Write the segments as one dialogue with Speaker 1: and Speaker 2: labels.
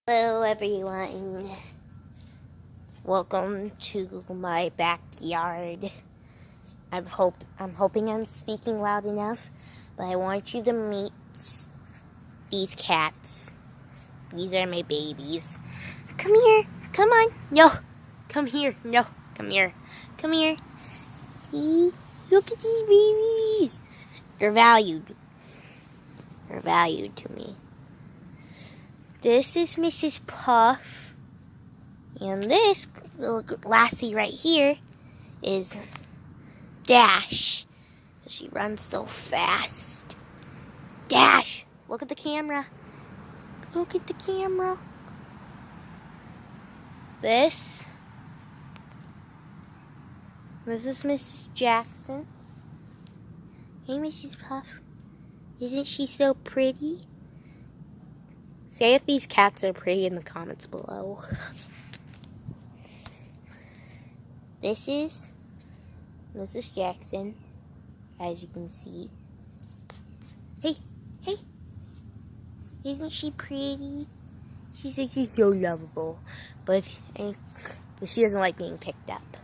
Speaker 1: Hello everyone, welcome to my backyard. I'm hoping I'm speaking loud enough, but I want you to meet these cats. These are my babies. Come here, come on, no, come here, no, come here, come here. See, look at these babies. They're valued to me. This is Mrs. Puff, and this little lassie right here is Dash. She runs so fast. Dash, look at the camera. Look at the camera. This is Mrs. Jackson. Hey, Mrs. Puff. Isn't she so pretty? Say if these cats are pretty in the comments below. This is Mrs. Jackson, as you can see. Hey, hey. Isn't she pretty? She's so lovable. But she doesn't like being picked up.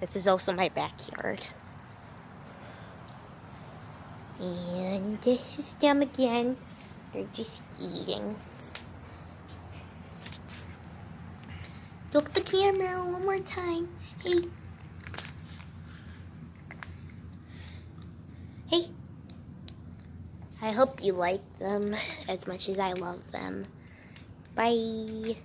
Speaker 1: This is also my backyard. And this is them again. They're just eating. Look at the camera one more time. Hey. Hey. I hope you like them as much as I love them. Bye.